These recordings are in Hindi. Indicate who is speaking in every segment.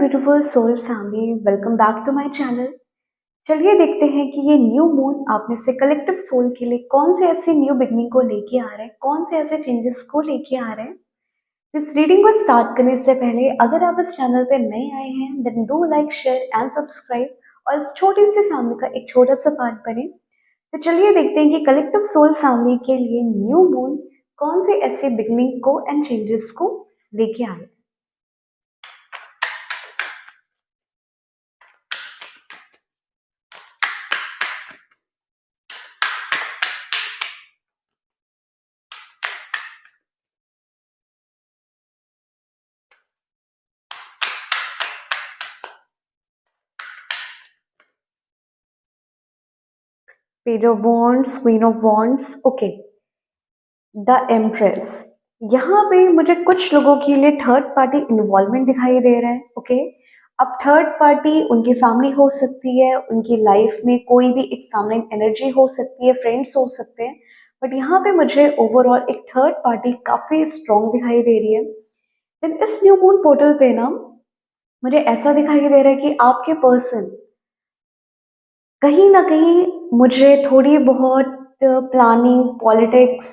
Speaker 1: Beautiful soul family, welcome back to my channel. चलिए देखते हैं कि ये न्यू मून आप में से कलेक्टिव सोल के लिए कौन से ऐसे न्यू बिगनिंग को लेके आ रहा है, कौन से ऐसे चेंजेस को लेके आ रहा है। इस रीडिंग को स्टार्ट करने से पहले अगर आप इस चैनल पे नए आए हैं then do like, share and subscribe और इस छोटी सी फैमिली का एक छोटा सा पार्ट बने। तो चलिए देखते हैं कि कलेक्टिव सोल फैमिली के लिए न्यू मून कौन से ऐसे बिगनिंग को एंड चेंजेस को लेके आ रहे हैं। Page of wands, queen of wands, okay, the empress. यहाँ पे मुझे कुछ लोगों के लिए थर्ड पार्टी इन्वॉल्वमेंट दिखाई दे रहा है। ओके, अब थर्ड पार्टी उनकी फैमिली हो सकती है, उनकी लाइफ में कोई भी एक फैमिली एनर्जी हो सकती है, फ्रेंड्स हो सकते हैं, बट यहाँ पे मुझे ओवरऑल एक थर्ड पार्टी काफी स्ट्रॉन्ग दिखाई दे रही है। देन इस न्यू मून पोर्टल पे ना मुझे ऐसा दिखाई दे रहा है कि आपके पर्सन कहीं ना कहीं मुझे थोड़ी बहुत प्लानिंग, पॉलिटिक्स,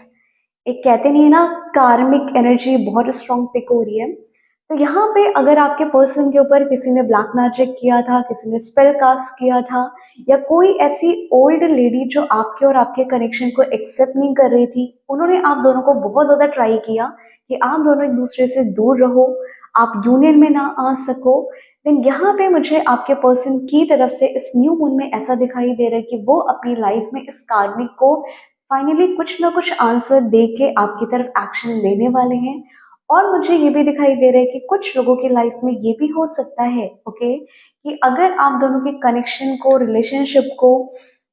Speaker 1: एक कहते नहीं है ना, कार्मिक एनर्जी बहुत स्ट्रॉन्ग पिक हो रही है। तो यहाँ पे अगर आपके पर्सन के ऊपर किसी ने ब्लैक मैजिक किया था, किसी ने स्पेल कास्ट किया था, या कोई ऐसी ओल्ड लेडी जो आपके और आपके कनेक्शन को एक्सेप्ट नहीं कर रही थी, उन्होंने आप दोनों को बहुत ज़्यादा ट्राई किया कि आप दोनों एक दूसरे से दूर रहो, आप यूनियन में ना आ सको, देन यहाँ पे मुझे आपके पर्सन की तरफ से इस न्यू मून में ऐसा दिखाई दे रहा है कि वो अपनी लाइफ में इस कार्मिक को फाइनली कुछ ना कुछ आंसर दे के आपकी तरफ एक्शन लेने वाले हैं। और मुझे ये भी दिखाई दे रहा है कि कुछ लोगों की लाइफ में ये भी हो सकता है, ओके, कि अगर आप दोनों के कनेक्शन को, रिलेशनशिप को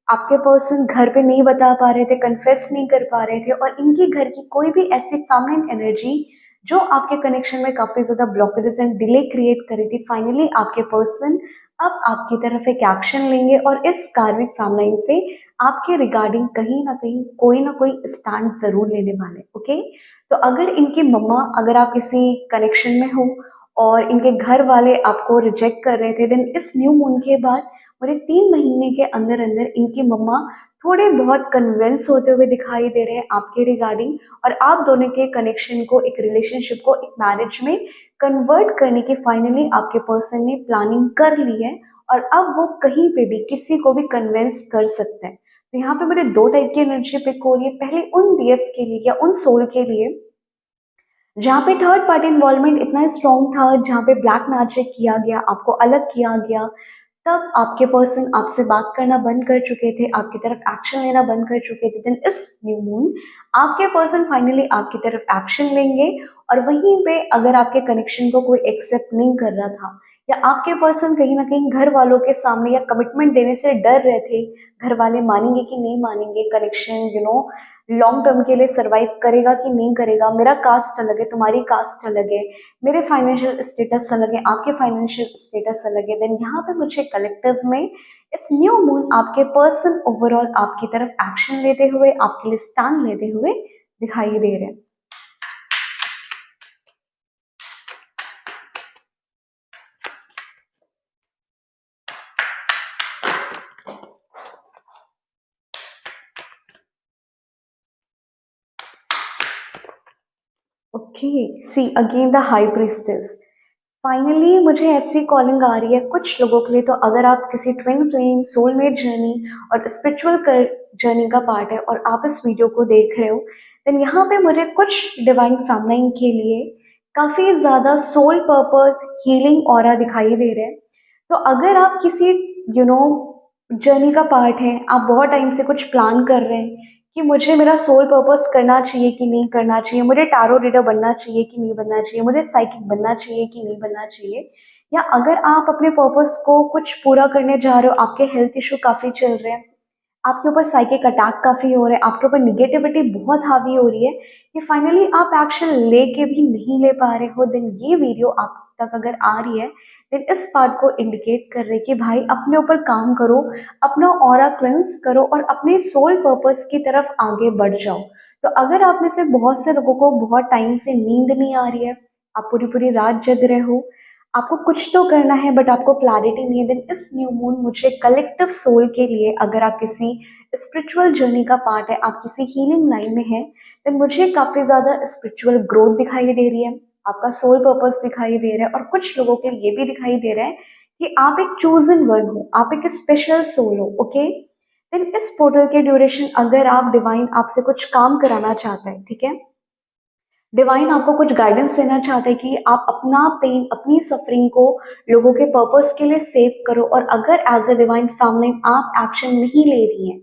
Speaker 1: आपके पर्सन घर पे नहीं बता पा रहे थे, कन्फेस नहीं कर पा रहे थे, और इनकी घर की कोई भी ऐसी फेमिनिन एनर्जी जो आपके कनेक्शन में काफी ज्यादा ब्लॉकेजेस एंड डिले क्रिएट करी थी, फाइनली आपके पर्सन अब आपकी तरफ एक एक्शन लेंगे और इस कार्मिक फैमिली से आपके रिगार्डिंग कहीं ना कोई स्टैंड जरूर लेने वाले। ओके, तो अगर इनकी मम्मा, अगर आप किसी कनेक्शन में हो और इनके घर वाले आपको रिजेक्ट कर रहे थे, देन इस न्यू मून के बाद मुझे 3 महीने के अंदर अंदर इनकी मम्मा थोड़े बहुत कन्विंस होते हुए दिखाई दे रहे हैं आपके रिगार्डिंग, और आप दोनों के कनेक्शन को, एक रिलेशनशिप को एक मैरिज में कन्वर्ट करने की फाइनली आपके पर्सन ने प्लानिंग कर ली है। और अब वो कहीं पे भी किसी को भी कन्विंस कर सकते हैं। तो यहाँ पे मुझे दो टाइप की एनर्जी पिक हो रही है। पहले उन डीएफ के लिए या उन सोल के लिए जहाँ पे थर्ड पार्टी इन्वॉल्वमेंट इतना स्ट्रॉन्ग था, जहाँ पे ब्लैक मैजिक किया गया, आपको अलग किया गया, तब आपके पर्सन आपसे बात करना बंद कर चुके थे, आपकी तरफ एक्शन लेना बंद कर चुके थे। देन इस न्यू मून आपके पर्सन फाइनली आपकी तरफ एक्शन लेंगे। और वहीं पे अगर आपके कनेक्शन को कोई एक्सेप्ट नहीं कर रहा था, या आपके पर्सन कहीं ना कहीं घर वालों के सामने या कमिटमेंट देने से डर रहे थे, घर वाले मानेंगे कि नहीं मानेंगे, कनेक्शन लॉन्ग टर्म के लिए सरवाइव करेगा कि नहीं करेगा, मेरा कास्ट अलग है, तुम्हारी कास्ट अलग है, मेरे फाइनेंशियल स्टेटस अलग है, आपके फाइनेंशियल स्टेटस अलग है, देन यहाँ पे मुझे कलेक्टिव में इस न्यू मून आपके पर्सन ओवरऑल आपकी तरफ एक्शन लेते हुए, आपके लिए स्टैंड लेते हुए दिखाई दे रहे हैं। Okay, see again the high priestess. Finally मुझे ऐसी कॉलिंग आ रही है कुछ लोगों के लिए। तो अगर आप किसी ट्विन फ्लेम, सोलमेट जर्नी और स्पिरिचुअल जर्नी का पार्ट है और आप इस वीडियो को देख रहे हो, देन यहाँ पे मुझे कुछ डिवाइन फैमिनाइन के लिए काफी ज्यादा सोल पर्पस, हीलिंग ऑरा दिखाई दे रहे हैं। तो अगर आप किसी यू नो जर्नी का पार्ट है, आप बहुत टाइम से कुछ प्लान कर रहे हैं कि मुझे मेरा सोल पर्पस करना चाहिए कि नहीं करना चाहिए, मुझे टारो रीडर बनना चाहिए कि नहीं बनना चाहिए, मुझे साइकिक बनना चाहिए कि नहीं बनना चाहिए, या अगर आप अपने पर्पस को कुछ पूरा करने जा रहे हो, आपके हेल्थ इशू काफी चल रहे हैं, आपके ऊपर साइकिक अटैक काफी हो रहे हैं, आपके ऊपर निगेटिविटी बहुत हावी हो रही है, कि फाइनली आप एक्शन लेके भी नहीं ले पा रहे हो, देन ये वीडियो आप तक अगर आ रही है, देन इस पार्ट को इंडिकेट कर रहे कि भाई अपने ऊपर काम करो, अपना ऑरा क्लेंस करो और अपने सोल पर्पस की तरफ आगे बढ़ जाओ। तो अगर आप में से बहुत से लोगों को बहुत टाइम से नींद नहीं आ रही है, आप पूरी पूरी रात जग रहे हो, आपको कुछ तो करना है बट आपको क्लैरिटी नहीं है, देन इस न्यू मून मुझे कलेक्टिव सोल के लिए, अगर आप किसी स्पिरिचुअल जर्नी का पार्ट है, आप किसी हीलिंग लाइन में हैं, देन मुझे काफ़ी ज़्यादा स्पिरिचुअल ग्रोथ दिखाई दे रही है, आपका सोल पर्पस दिखाई दे रहा है, और कुछ लोगों के लिए ये भी दिखाई दे रहा है कि आप एक चूजन वन हो, आप एक स्पेशल सोल हो। ओके, देन इस पोर्टल के ड्यूरेशन, अगर आप डिवाइन आपसे कुछ काम कराना चाहता है, ठीक है, डिवाइन आपको कुछ गाइडेंस देना चाहता है कि आप अपना पेन, अपनी सफरिंग को लोगों के पर्पस के लिए सेव करो, और अगर एज अ डिवाइन फैमिली आप एक्शन नहीं ले रही हैं,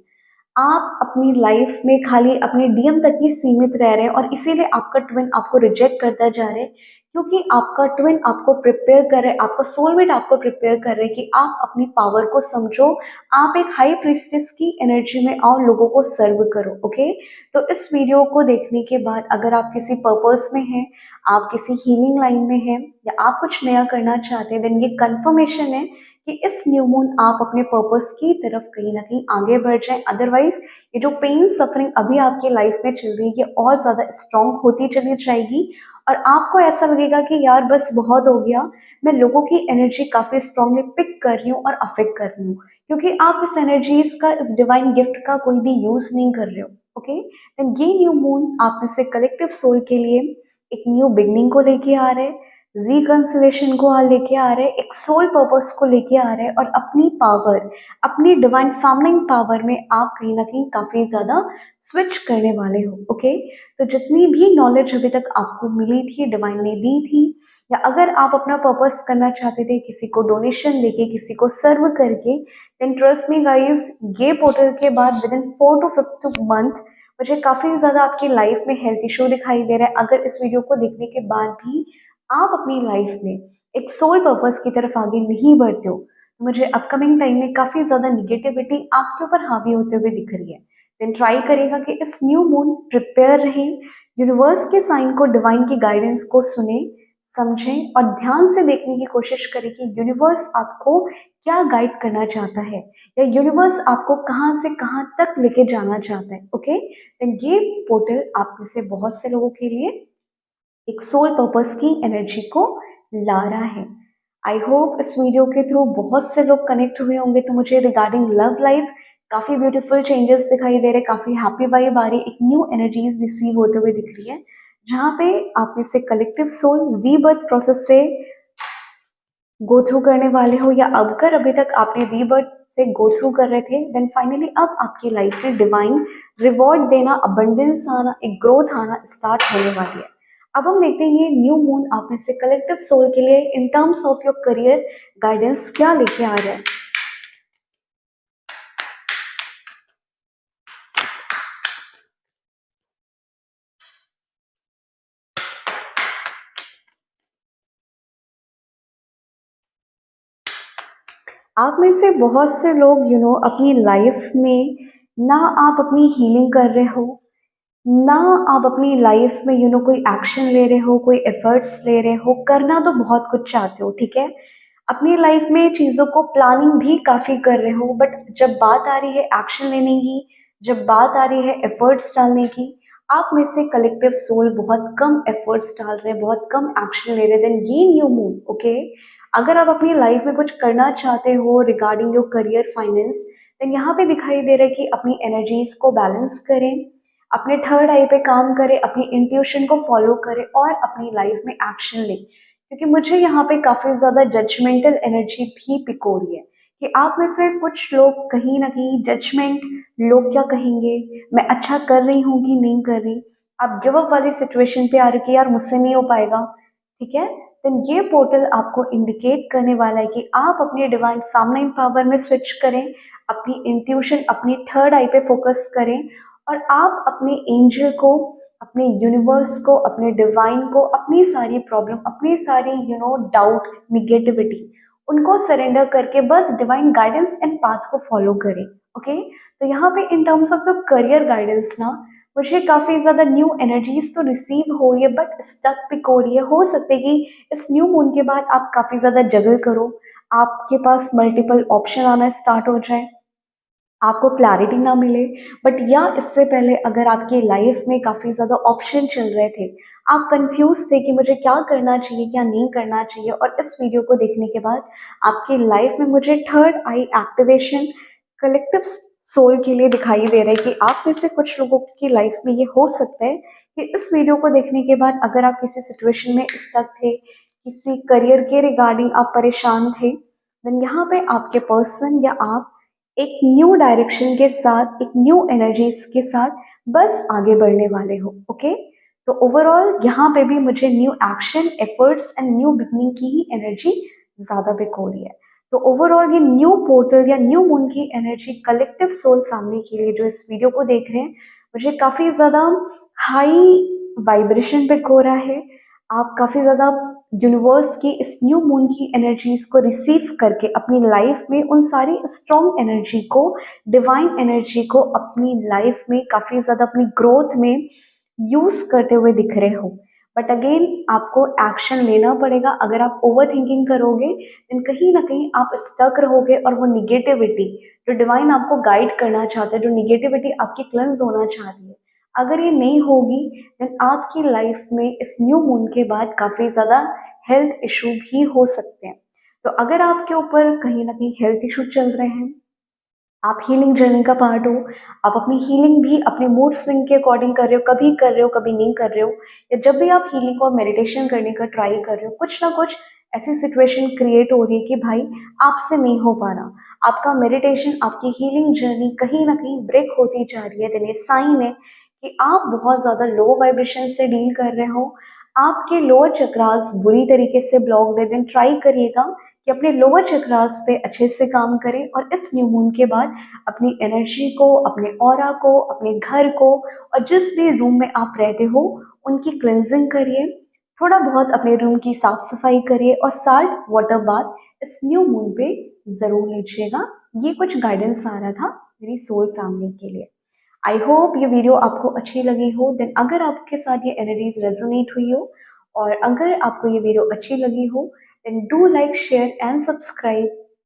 Speaker 1: आप अपनी लाइफ में खाली अपने डीएम तक ही सीमित रह रहे हैं, और इसीलिए आपका ट्विन आपको रिजेक्ट करता जा रहा है, क्योंकि आपका ट्विन आपको प्रिपेयर कर रहा है, आपका सोलमेट आपको प्रिपेयर कर रहा है कि आप अपनी पावर को समझो, आप एक हाई प्रीस्टेस की एनर्जी में आओ, लोगों को सर्व करो। ओके, तो इस वीडियो को देखने के बाद अगर आप किसी पर्पस में हैं, आप किसी हीलिंग लाइन में हैं, या आप कुछ नया करना चाहते हैं, देन ये कंफर्मेशन है कि इस न्यू मून आप अपने पर्पस की तरफ कहीं ना कहीं आगे बढ़ जाएं। अदरवाइज ये जो पेन सफरिंग अभी आपकी लाइफ में चल रही है, ये और ज़्यादा स्ट्रांग होती चली जाएगी, और आपको ऐसा लगेगा कि यार बस बहुत हो गया, मैं लोगों की एनर्जी काफ़ी स्ट्रांगली पिक कर रही हूँ और अफेक्ट कर रही हूँ, क्योंकि आप इस एनर्जीज का, इस डिवाइन गिफ्ट का कोई भी यूज़ नहीं कर रहे हो। ओके, देन ये न्यू मून आप में से कलेक्टिव सोल के लिए एक न्यू बिगनिंग को लेके आ रहे हैं, रिकंसिलेशन को लेके आ रहे हैं, एक सोल पर्पस को लेके आ रहे हैं, और अपनी पावर, अपनी डिवाइन फैमिलिंग पावर में आप कहीं ना कहीं काफ़ी ज़्यादा स्विच करने वाले हो। ओके, तो जितनी भी नॉलेज अभी तक आपको मिली थी, डिवाइन ने दी थी, या अगर आप अपना पर्पस करना चाहते थे किसी को डोनेशन देके, किसी को सर्व करके, देन ट्रस्ट मी गाइज, ये पोर्टल के बाद विद इन 4 to 5 मंथ मुझे काफ़ी ज़्यादा आपकी लाइफ में हेल्थ इशू दिखाई दे रहा है। अगर इस वीडियो को देखने के बाद भी आप अपनी लाइफ में एक सोल पर्पस की तरफ आगे नहीं बढ़ते हो, तो मुझे अपकमिंग टाइम में काफ़ी ज़्यादा निगेटिविटी आपके ऊपर हावी होते हुए दिख रही है। देन ट्राई करेगा कि इस न्यू मून प्रिपेयर रहें, यूनिवर्स के साइन को, डिवाइन की गाइडेंस को सुने, समझें, और ध्यान से देखने की कोशिश करें कि यूनिवर्स आपको क्या गाइड करना चाहता है, या यूनिवर्स आपको कहाँ से कहाँ तक लेके जाना चाहता है। ओके, देन ये पोर्टल आप में से बहुत से लोगों के लिए एक सोल पर्पस की एनर्जी को ला रहा है। आई होप इस वीडियो के थ्रू बहुत से लोग कनेक्ट हुए होंगे, तो मुझे रिगार्डिंग लव लाइफ काफ़ी ब्यूटीफुल चेंजेस दिखाई दे रहे, काफ़ी हैप्पी वाइब आ रही, एक न्यू एनर्जीज रिसीव होते हुए दिख रही है, जहाँ पे आप में से कलेक्टिव सोल रीबर्थ प्रोसेस से गो थ्रू करने वाले हो, या अगर अभी तक आपने रीबर्थ से गो थ्रू कर रहे थे, देन फाइनली अब आपकी लाइफ में डिवाइन रिवॉर्ड देना, अबंडेंस आना, एक ग्रोथ आना स्टार्ट होने वाली है। अब हम देखते हैं ये न्यू मून आप में से कलेक्टिव सोल के लिए in terms of your career guidance क्या लेके आ रहा है। आप में से बहुत से लोग अपनी लाइफ में ना आप अपनी हीलिंग कर रहे हो, ना आप अपनी लाइफ में कोई एक्शन ले रहे हो, कोई एफर्ट्स ले रहे हो, करना तो बहुत कुछ चाहते हो, ठीक है, अपनी लाइफ में चीज़ों को प्लानिंग भी काफ़ी कर रहे हो, बट जब बात आ रही है एक्शन लेने की, जब बात आ रही है एफर्ट्स डालने की, आप में से कलेक्टिव सोल बहुत कम एफर्ट्स डाल रहे हैं, बहुत कम एक्शन ले रहे हैं। देन ये न्यू मून, ओके, अगर आप अपनी लाइफ में कुछ करना चाहते हो regarding your career, finance, then यहाँ पे दिखाई दे रहा है कि अपनी एनर्जीज को बैलेंस करें, अपने थर्ड आई पे काम करें, अपनी इंट्यूशन को फॉलो करें, और अपनी लाइफ में एक्शन लें, क्योंकि मुझे यहाँ पे काफ़ी ज़्यादा जजमेंटल एनर्जी भी पिक हो रही है, कि आप में से कुछ लोग कहीं ना कहीं जजमेंट, लोग क्या कहेंगे, मैं अच्छा कर रही हूँ कि नहीं कर रही, आप गिव अप वाली सिचुएशन पे आ रहे कि यार मुझसे नहीं हो पाएगा, ठीक है, देन ये पोर्टल आपको इंडिकेट करने वाला है कि आप अपने डिवाइन फेमिनिन पावर में स्विच करें, अपनी इंट्यूशन, अपनी थर्ड आई पे फोकस करें, और आप अपने एंजल को, अपने यूनिवर्स को, अपने डिवाइन को, अपनी सारी प्रॉब्लम, अपनी सारी डाउट, निगेटिविटी, उनको सरेंडर करके बस डिवाइन गाइडेंस एंड पाथ को फॉलो करें। ओके, तो यहाँ पे in terms of the career guidance ना, मुझे काफ़ी ज़्यादा न्यू एनर्जीज तो रिसीव हो रही है, बट स्टक पिक हो रही है। हो सकता है कि इस न्यू मून के बाद आप काफ़ी ज़्यादा जगल करो, आपके पास मल्टीपल ऑप्शन आना स्टार्ट हो जाए, आपको क्लैरिटी ना मिले, बट या इससे पहले अगर आपकी लाइफ में काफ़ी ज़्यादा ऑप्शन चल रहे थे, आप कंफ्यूज थे कि मुझे क्या करना चाहिए क्या नहीं करना चाहिए, और इस वीडियो को देखने के बाद आपकी लाइफ में मुझे थर्ड आई एक्टिवेशन कलेक्टिव सोल के लिए दिखाई दे रहा है कि आप में से कुछ लोगों की लाइफ में ये हो सकता है कि इस वीडियो को देखने के बाद अगर आप किसी सिचुएशन में स्टक थे, किसी करियर के रिगार्डिंग आप परेशान थे, देन यहाँ पे आपके पर्सन या आप एक न्यू डायरेक्शन के साथ, एक न्यू एनर्जीज के साथ बस आगे बढ़ने वाले हो। ओके, तो ओवरऑल यहाँ पे भी मुझे new action, efforts and new beginning की ही एनर्जी ज़्यादा पिक हो रही है। तो ओवरऑल ये न्यू पोर्टल या न्यू मून की एनर्जी कलेक्टिव सोल फैमिली के लिए जो इस वीडियो को देख रहे हैं, मुझे काफ़ी ज़्यादा हाई वाइब्रेशन पिक हो रहा है। आप काफ़ी ज़्यादा यूनिवर्स की इस न्यू मून की एनर्जीज को रिसीव करके अपनी लाइफ में उन सारी स्ट्रॉन्ग एनर्जी को, डिवाइन एनर्जी को अपनी लाइफ में काफ़ी ज़्यादा अपनी ग्रोथ में यूज़ करते हुए दिख रहे हो। बट अगेन आपको एक्शन लेना पड़ेगा। अगर आप ओवर थिंकिंग करोगे देन कहीं ना कहीं आप स्टक रहोगे, और वो निगेटिविटी जो डिवाइन आपको गाइड करना चाहता है, जो निगेटिविटी आपकी क्लेंस होना चाह रही है, अगर ये नहीं होगी देन आपकी लाइफ में इस न्यू मून के बाद काफ़ी ज़्यादा हेल्थ इशू भी हो सकते हैं। तो अगर आपके ऊपर कहीं ना कहीं हेल्थ इशू चल रहे हैं, आप हीलिंग जर्नी का पार्ट हो, आप अपनी हीलिंग भी अपने मूड स्विंग के अकॉर्डिंग कर रहे हो, कभी कर रहे हो कभी नहीं कर रहे हो, या जब भी आप हीलिंग और मेडिटेशन करने का ट्राई कर रहे हो, कुछ ना कुछ ऐसी सिचुएशन क्रिएट हो रही है कि भाई आपसे नहीं हो पा रहा, आपका मेडिटेशन, आपकी हीलिंग जर्नी कहीं ना कहीं ब्रेक होती जा रही है, देन ये साइन है कि आप बहुत ज़्यादा लो वाइब्रेशन से डील कर रहे हो, आपके लोअर चक्रास बुरी तरीके से ब्लॉक है। देन ट्राई करिएगा कि अपने लोअर चक्रास पे अच्छे से काम करें, और इस न्यू मून के बाद अपनी एनर्जी को, अपने ऑरा को, अपने घर को, और जिस भी रूम में आप रहते हो उनकी क्लेंजिंग करिए। थोड़ा बहुत अपने रूम की साफ सफाई करिए, और साल्ट वाटर बाथ इस न्यू मून पे ज़रूर लीजिएगा। ये कुछ गाइडेंस आ रहा था मेरी सोल फैमिली के लिए। आई होप ये वीडियो आपको अच्छी लगी हो। देन अगर आपके साथ ये एनर्जीज रेजोनेट हुई हो, और अगर आपको ये वीडियो अच्छी लगी हो, then do like, share and subscribe